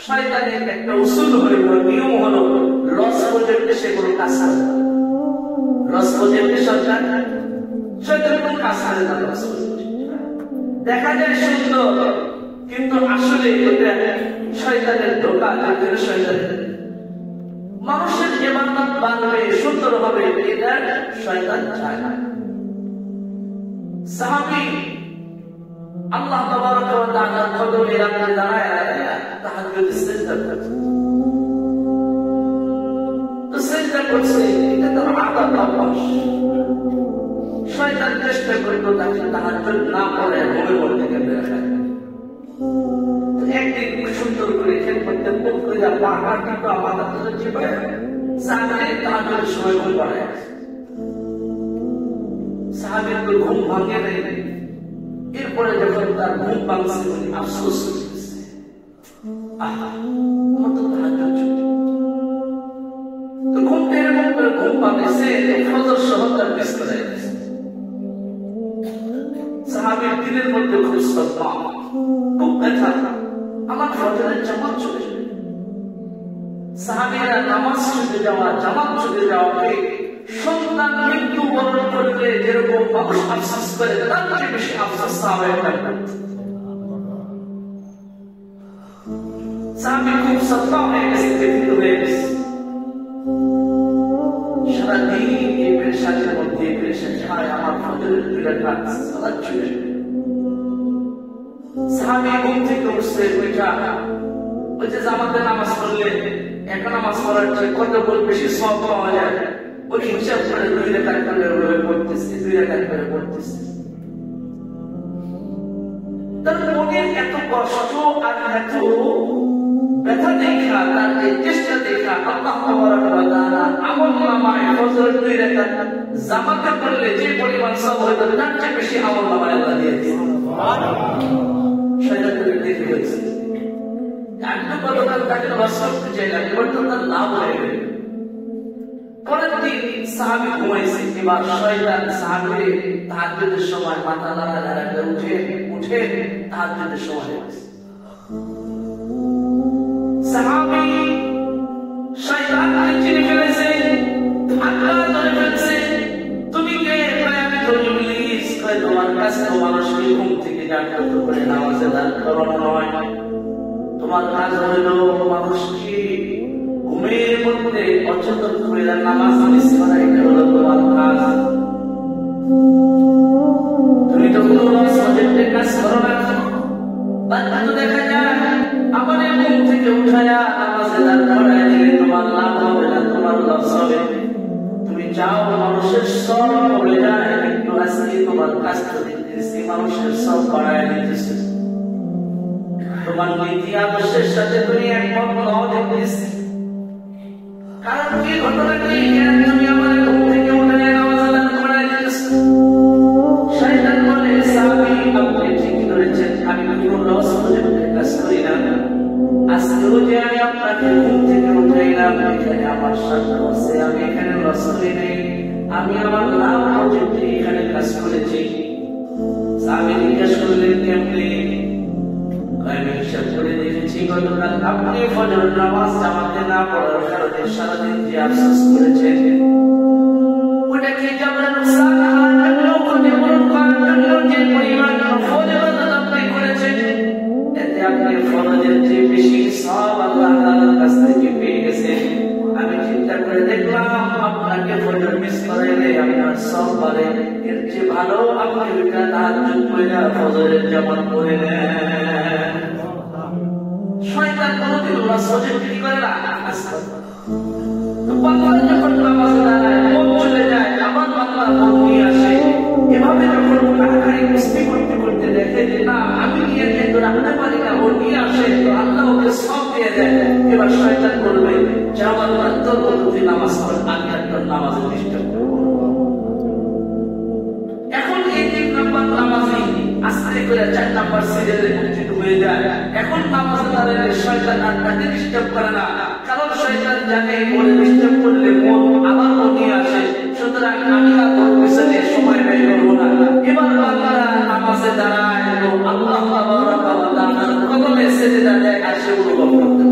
শয়তানের একটা উসুল হইল, নিয়ম হলো লস প্রজেক্টে সেগুলো কাজ করে না। লস প্রজেক্টে সরকার শয়তান কোনো কাজ করে না। লস দেখা যায় সুন্দর, কিন্তু আসলে এটা শয়তানের ধোঁকা। শয়তানের মানুষের ইবাদত বাড়বে, সুন্দর হবে, এটা শয়তান চায় না। সাহাবী আল্লাহ তাবারক ওয়া তাআলার কদমে রাতে দাঁড়ায় তাহাজ্জুদ সিজদা করছে। তো সিজদা করছে, এটা তো আদত অভ্যাস। শয়তান চেষ্টা করতো তাকে তাহাজ্জুদ না পড়ে ঘুমের মধ্যে কেটে রাখার। একদিন সুন্দর করে খেল করতে মুখ করে পাহাড় কিন্তু আমার হাতে চিপায় সামনে তাহাজ্জুদের সময় ঘুম পাড়ায়। সাহাবীর তো ঘুম ভাঙে নাই। এরপরে যখন তার ঘুম ভাঙছে উনি আফসোস করতেছে, আহা আমার তো তাহাজ্জুদ ছুটি। তো ঘুম এরকম করে ঘুম ভাঙেছে, ফজর সহ তার বিছানায় গেছে। সাহাবীর দিনের মধ্যে খুব শ্রদ্ধা, খুব ব্যথা, আমার ফজরের জামাত ছুটে যাবে। সাহাবীরা নামাজ ছুটে যাওয়া, জামাত ছুটে যাওয়াকে সন্তান মৃত্যু বরণ করলে যেরকম মানুষ আফসোস করে, তার থেকে বেশি আফসোস সাহাবায়ে কেরাম। সাহাবী খুব শ্রদ্ধা হয়ে গেছে, ব্যথিত হয়ে গেছে। সারাদিন এই পেরেশানির মধ্যে পেরেশানি হয়, আমার ফজরের 2 রাকাত সালাত ছুটে যাবে। সাহাবী ঘুম থেকে উঠছে, ওই যে জামাতে নামাজ পড়লে একটা নামাজ পড়ার চেয়ে কত গুণ বেশি সওয়াব পাওয়া যায়, ওই হিসাব করে 2 রাকাত করে পড়তেছে, 2 রাকাত করে পড়তেছে। তার মনের এত কষ্ট আর এত ব্যথা দেখা, তার এই চেষ্টা দেখা আল্লাহ তাবারক ওয়া তাআলা আমলনামায় ফজরের 2 রাকাত জামাতে পড়লে যে পরিমাণ সওয়াব হতো তার চেয়ে বেশি আমলনামায় আল্লাহ দিয়ে দিয়েছেন। সুবহানাল্লাহ। শয়তানের দেখে হয়েছে আমি তো গতকাল তাকে লস করতে চাইলাম, এবার তো তার লাভ হয়ে গেল। পরের দিন সাহাবী ঘুমাইছে, এবার শয়তান সাহাবীর তাহাজ্জুদের সময় মাথা নাড়া করে উঠে তাহাজ্জুদের সময় হয়েছে। সাহাবী শয়তানকে চিনে ফেলেছে, আল্লাহ ধরে ফেলেছে। তুমি কে? আমি তো ইবলিস। তোমার কাছে তো মানুষকে ঘুম থেকে জাগ্রত করে নামাজে দাঁড় করানো নয়, তোমার কাজ হইল মানুষকে ঘুমের মধ্যে অচেতন করে নামাজ মিস করা, এটা হলো তোমার কাজ। তুমি তো কোনো প্রজেক্টের কাজ করো না। বাচ্চা তো দেখা যায় আবার ঘুম থেকে উঠায়া নামাজে দাঁড় করায় দিলে তোমার লাভ হবে না, তোমার লস হবে। তুমি চাও মানুষের সব কমে যায়, কিন্তু আজকে তোমার কাজ তো দেখতেছি মানুষের সব বাড়ায় দিতেছে। তোমার নীতি আদর্শের সাথে তুমি একমত নাও দেখতেছি। কারণ কি ঘটনা কি, তুমি আমার ঘুম থেকে উঠে নামাজ আদায় করায় দিতেছো। শয়তান বলে, সাহাবী আপনি ঠিক ধরেছেন, আমি কোনো লস প্রজেক্টের কাজ করি না। আজকেও যে আমি আপনাকে ঘুম থেকে উঠাইলাম, এখানে আমার সাথে আছে, আমি এখানে লস করি নাই, আমি আমার লাভ প্রজেক্টে এখানে কাজ করেছি। সাহাবী জিজ্ঞাসা করলেন কেমনি? আমি হিসাব করে দেখেছি গতকাল আপনি ফজর নামাজ জামাতে না পড়ার কারণে সারাদিন যে আফসোস করেছেন, ওটা কি জাবর নুকসান আর লোককে বরণ করার জন্য যে পরিমাণ ফরজ আপনি করেছেন, এতে আপনি ফরজের যে বেশি সওয়াব আল্লাহ তাআলার কাছ থেকে পেয়ে গেছেন। আমি চিন্তা করে দেখলাম আপনাকে ফজর মিস করাইলে আপনার সওয়াব বাড়ে, এর চেয়ে ভালো আপনি ওইটা তাহাজ্জুদ পড়ে ফজরের জামাত পড়ে নেন। শয়তান কোনদিন লস প্রজেক্ট কি করে না, কাজ করে। তো বান্দা যখন নামাজে দাঁড়ায় মন চলে যায়, আবার বান্দা মন নিয়ে আসে। এভাবে যখন কারাকারি কুস্তি করতে করতে দেখে যে না আমি নিয়ে যেতে রাখতে পারি না, ও নিয়ে আসে, তো আল্লাহ ওকে সব দিয়ে দেয়। এবার শয়তান বলবে যাও আল্লাহ তোর পদ্ধতি নামাজ পড়, আমি আর তোর নামাজে ডিস্টার্ব করবো। এখন এই 3 নাম্বার নামাজি আস্তে করে 4 নাম্বার সিরিয়ালে কমপ্লিট হয়ে যায়। এখন নামাজে দাঁড়ালে শয়তান আর তাকে ডিস্টার্ব করে না, কারণ শয়তান জানে ওরে ডিস্টার্ব করলে মন আবার নিয়ে আসে। সুতরাং আমি আর তোর পিছনে সময় ব্যয় করবো না। এবার বান্দারা নামাজে দাঁড়ায় তো আল্লাহ তাবারক ওয়া তাআলার কদমে সিজদা দেয় আর সে অনুভব করতে